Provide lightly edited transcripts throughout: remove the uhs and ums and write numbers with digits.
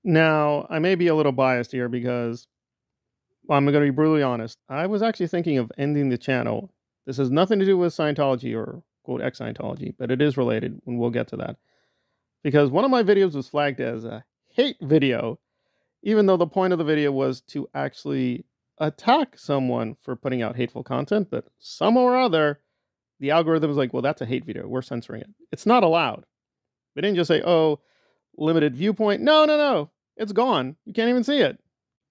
Now, I may be a little biased here because well, I'm going to be brutally honest. I was actually thinking of ending the channel. This has nothing to do with Scientology or quote ex-Scientology, but it is related, and we'll get to that. Because one of my videos was flagged as a hate video, even though the point of the video was to actually attack someone for putting out hateful content, but somehow or other, the algorithm is like, well, that's a hate video. We're censoring it. It's not allowed. They didn't just say, oh, limited viewpoint. No, no, no. It's gone. You can't even see it.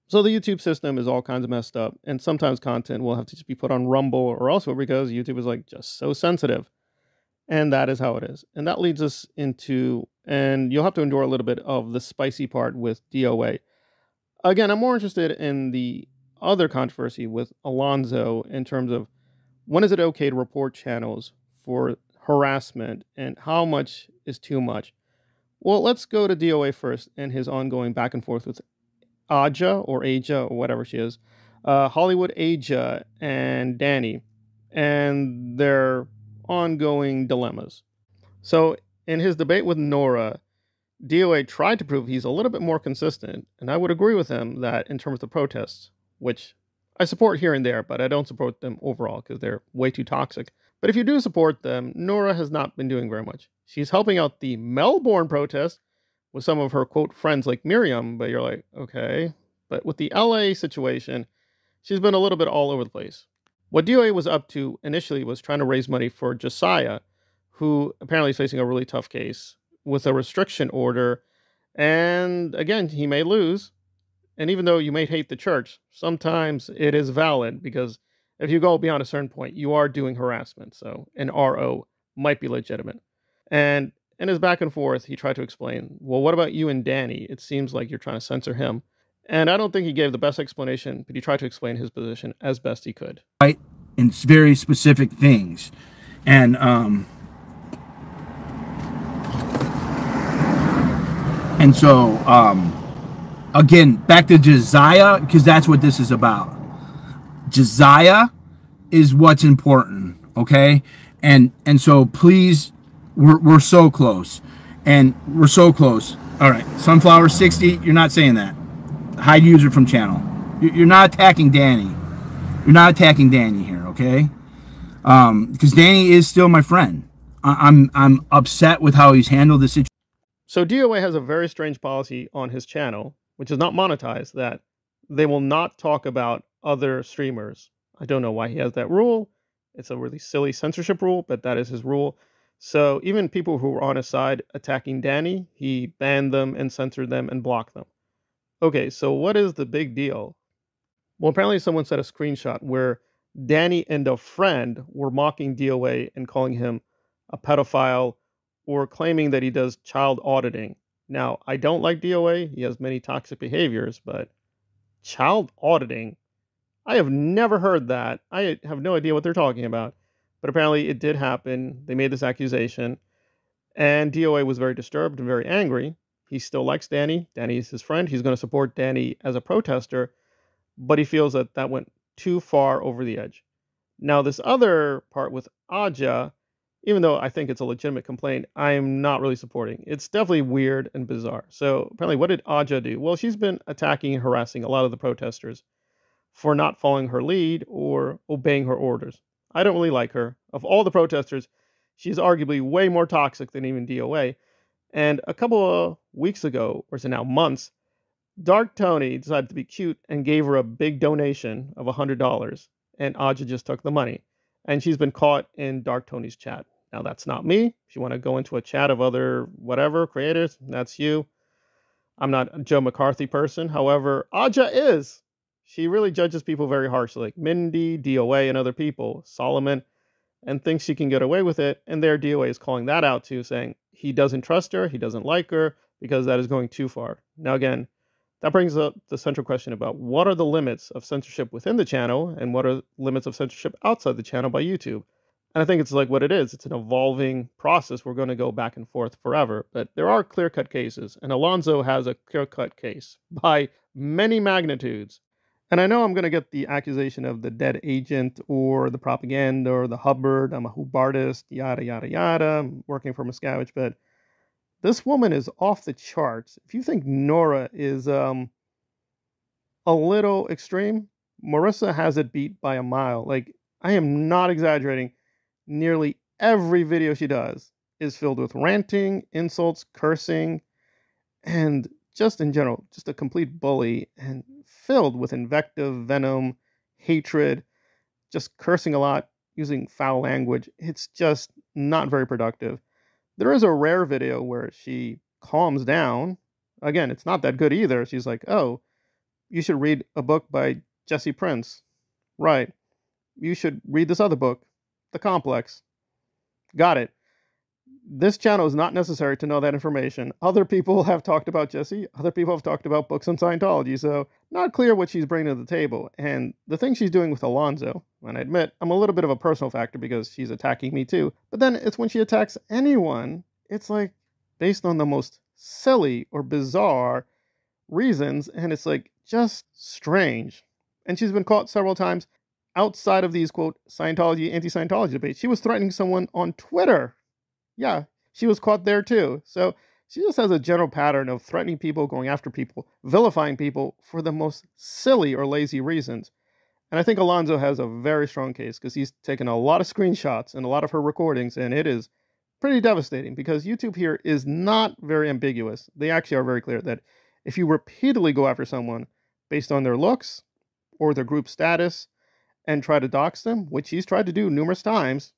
So the YouTube system is all kinds of messed up. And sometimes content will have to just be put on Rumble or elsewhere because YouTube is like just so sensitive. And that is how it is. And that leads us into, and you'll have to endure a little bit of the spicy part with DOA. Again, I'm more interested in the other controversy with Alonzo in terms of when is it okay to report channels for harassment and how much is too much? Well, let's go to DOA first and his ongoing back and forth with Aja or whatever she is, Hollywood Aja and Danny, and their ongoing dilemmas. So in his debate with Nora, DOA tried to prove he's a little bit more consistent, and I would agree with him that in terms of the protests, which I support here and there, but I don't support them overall because they're way too toxic. But if you do support them, Nora has not been doing very much. She's helping out the Melbourne protest with some of her, quote, friends like Miriam, but you're like, okay. But with the LA situation, she's been a little bit all over the place. What DOA was up to initially was trying to raise money for Josiah, who apparently is facing a really tough case with a restriction order. And again, he may lose. And even though you may hate the church, sometimes it is valid because if you go beyond a certain point, you are doing harassment. So an RO might be legitimate. And in his back and forth, he tried to explain, well, what about you and Danny? It seems like you're trying to censor him. And I don't think he gave the best explanation, but he tried to explain his position as best he could. Right, in very specific things. And so, again, back to Josiah, because that's what this is about. Josiah is what's important, okay? And so please, we're so close. And we're so close. All right, Sunflower 60, you're not saying that. Hide user from channel. You're not attacking Danny. You're not attacking Danny here, okay? Because Danny is still my friend. I'm upset with how he's handled the situation. So DOA has a very strange policy on his channel, which is not monetized, that they will not talk about other streamers. I don't know why he has that rule. It's a really silly censorship rule, but that is his rule. So even people who were on his side attacking Danny, he banned them and censored them and blocked them. Okay, so what is the big deal? Well, apparently someone sent a screenshot where Danny and a friend were mocking DOA and calling him a pedophile or claiming that he does child auditing. Now, I don't like DOA. He has many toxic behaviors, but child auditing? I have never heard that. I have no idea what they're talking about. But apparently it did happen. They made this accusation. And DOA was very disturbed and very angry. He still likes Danny. Danny is his friend. He's going to support Danny as a protester. But he feels that that went too far over the edge. Now, this other part with Aja, even though I think it's a legitimate complaint, I'm not really supporting. It's definitely weird and bizarre. So apparently, what did Aja do? Well, she's been attacking and harassing a lot of the protesters for not following her lead or obeying her orders. I don't really like her. Of all the protesters, she's arguably way more toxic than even DOA. And a couple of weeks ago, or so now months, Dark Tony decided to be cute and gave her a big donation of $100. And Aja just took the money. And she's been caught in Dark Tony's chat. Now, that's not me. If you want to go into a chat of other whatever creators, that's you. I'm not a Joe McCarthy person. However, Aja is. She really judges people very harshly, like Mindy, DOA, and other people, Solomon, and thinks she can get away with it. And their DOA is calling that out too, saying he doesn't trust her, he doesn't like her, because that is going too far. Now, again, that brings up the central question about what are the limits of censorship within the channel and what are limits of censorship outside the channel by YouTube. And I think it's like what it is. It's an evolving process. We're going to go back and forth forever. But there are clear-cut cases. And Alonzo has a clear-cut case by many magnitudes. And I know I'm going to get the accusation of the dead agent or the propaganda or the Hubbard. I'm a Hubbardist, yada, yada, yada. I'm working for Miscavige. But This woman is off the charts. If you think Nora is a little extreme, Marissa has it beat by a mile. Like, I am not exaggerating. Nearly every video she does is filled with ranting, insults, cursing, and just in general, just a complete bully and filled with invective, venom, hatred, just cursing a lot, using foul language. It's just not very productive. There is a rare video where she calms down. Again, it's not that good either. She's like, oh, you should read a book by Jesse Prince. Right. You should read this other book, The Complex. Got it. This channel is not necessary to know that information. Other people have talked about Jesse. Other people have talked about books on Scientology. So not clear what she's bringing to the table. And the thing she's doing with Alonzo, and I admit I'm a little bit of a personal factor because she's attacking me too. But then it's when she attacks anyone, it's like based on the most silly or bizarre reasons. And it's like just strange. And she's been caught several times outside of these, quote, Scientology, anti-Scientology debates. She was threatening someone on Twitter. Yeah, she was caught there too. So she just has a general pattern of threatening people, going after people, vilifying people for the most silly or lazy reasons. And I think Alonzo has a very strong case because he's taken a lot of screenshots and a lot of her recordings, and it is pretty devastating because YouTube here is not very ambiguous. They actually are very clear that if you repeatedly go after someone based on their looks or their group status and try to dox them, which she's tried to do numerous times,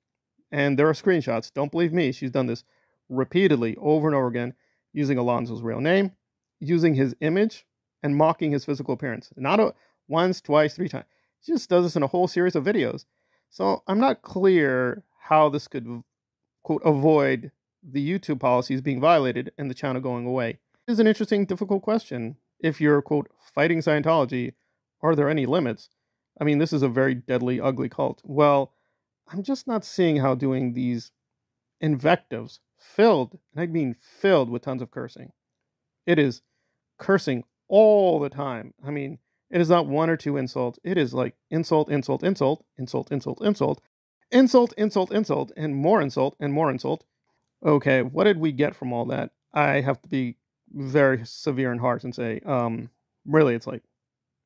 and there are screenshots. Don't believe me. She's done this repeatedly over and over again using Alonzo's real name, using his image, and mocking his physical appearance. Not once, twice, 3 times. She just does this in a whole series of videos. So I'm not clear how this could, quote, avoid the YouTube policies being violated and the channel going away. It is an interesting, difficult question. If you're, quote, fighting Scientology, are there any limits? I mean, this is a very deadly, ugly cult. Well, I'm just not seeing how doing these invectives filled, and I mean filled with tons of cursing. It is cursing all the time. I mean, it is not 1 or 2 insults. It is like insult, insult, insult, insult, insult, insult, insult, insult, insult, and more insult, and more insult. Okay, what did we get from all that? I have to be very severe and harsh and say, really, it's like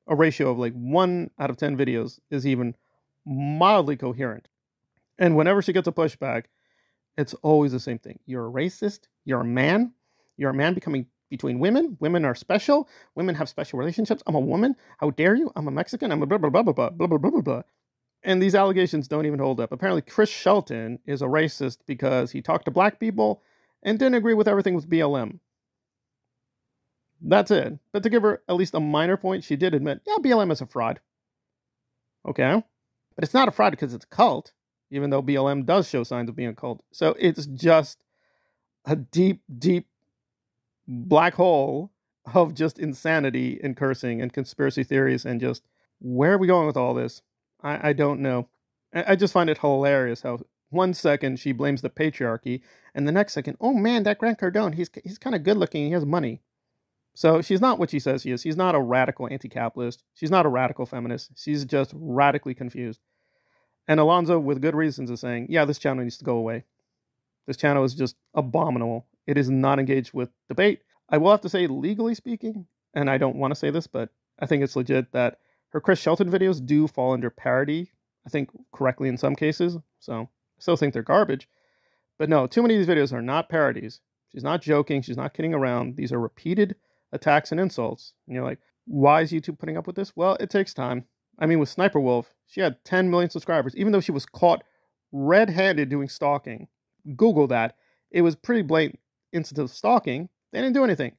a ratio of like 1 out of 10 videos is even mildly coherent. And whenever she gets a pushback, it's always the same thing. You're a racist. You're a man. You're a man becoming between women. Women are special. Women have special relationships. I'm a woman. How dare you? I'm a Mexican. I'm a blah, blah, blah, blah, blah, blah, blah, blah, blah, blah. And these allegations don't even hold up. Apparently, Chris Shelton is a racist because he talked to black people and didn't agree with everything with BLM. That's it. But to give her at least a minor point, she did admit, yeah, BLM is a fraud. Okay. But it's not a fraud because it's a cult, even though BLM does show signs of being a cult. So it's just a deep, deep black hole of just insanity and cursing and conspiracy theories and just where are we going with all this? I don't know. I just find it hilarious how 1 second she blames the patriarchy and the next second, oh man, that Grant Cardone, he's kind of good looking. He has money. So she's not what she says she is. She's not a radical anti-capitalist. She's not a radical feminist. She's just radically confused. And Alonzo, with good reasons, is saying, yeah, this channel needs to go away. This channel is just abominable. It is not engaged with debate. I will have to say, legally speaking, and I don't want to say this, but I think it's legit that her Chris Shelton videos do fall under parody, I think correctly in some cases. So I still think they're garbage. But no, too many of these videos are not parodies. She's not joking. She's not kidding around. These are repeated attacks and insults. And you're like, why is YouTube putting up with this? Well, it takes time. I mean, with SSniperwolf, she had 10 million subscribers, even though she was caught red-handed doing stalking. Google that. It was pretty blatant instance of stalking. They didn't do anything.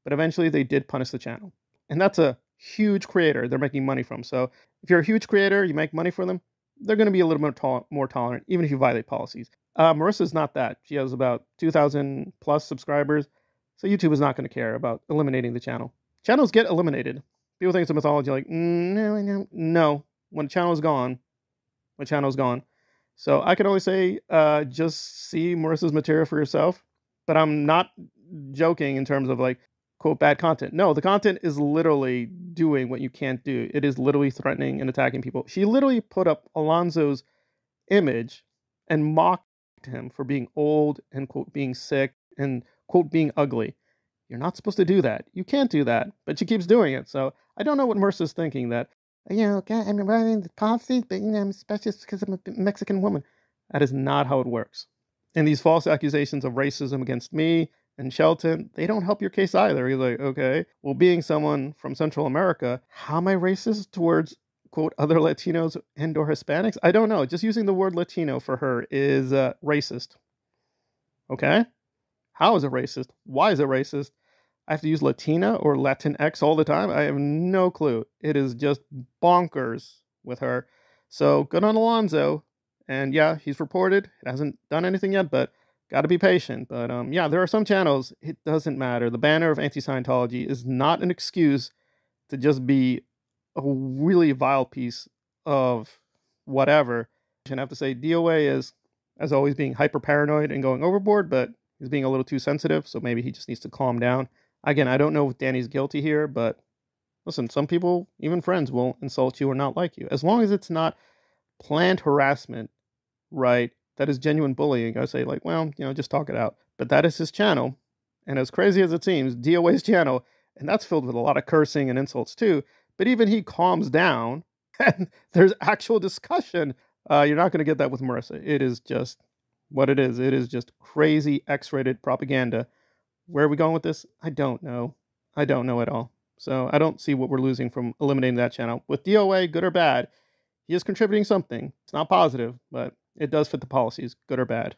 But eventually they did punish the channel. And that's a huge creator they're making money from. So if you're a huge creator, you make money for them, they're going to be a little bit more tolerant, even if you violate policies. Marissa's not that. She has about 2,000 plus subscribers. So YouTube is not going to care about eliminating the channel. Channels get eliminated. People think it's a mythology, like, no. When a channel is gone, the channel is gone. So I can only say, just see Marissa's material for yourself. But I'm not joking in terms of like, quote, bad content. No, the content is literally doing what you can't do. It is literally threatening and attacking people. She literally put up Alonzo's image and mocked him for being old and, quote, being sick and, quote, being ugly. You're not supposed to do that. You can't do that, but she keeps doing it. So I don't know what Mercer's thinking that, okay, I'm running the policy, but, I'm especially because I'm a Mexican woman. That is not how it works. And these false accusations of racism against me and Shelton, they don't help your case either. He's like, okay, well, being someone from Central America, how am I racist towards, quote, other Latinos and or Hispanics? I don't know. Just using the word Latino for her is racist. Okay? How is it racist? Why is it racist? I have to use Latina or Latinx all the time? I have no clue. It is just bonkers with her. So good on Alonzo. And yeah, he's reported. It hasn't done anything yet, but got to be patient. But yeah, there are some channels. It doesn't matter. The banner of anti-Scientology is not an excuse to just be a really vile piece of whatever. And I have to say, DOA is, as always, being hyper paranoid and going overboard, but he's being a little too sensitive. So maybe he just needs to calm down. Again, I don't know if Danny's guilty here, but listen, some people, even friends, will insult you or not like you. As long as it's not planned harassment, right, that is genuine bullying, I say, like, well, just talk it out. But that is his channel. And as crazy as it seems, DOA's channel, and that's filled with a lot of cursing and insults too. But even he calms down and there's actual discussion. You're not going to get that with Marissa. It is just what it is. It is just crazy X-rated propaganda. Where are we going with this? I don't know. I don't know at all. So I don't see what we're losing from eliminating that channel. With DOA, good or bad, he is contributing something. It's not positive, but it does fit the policies, good or bad.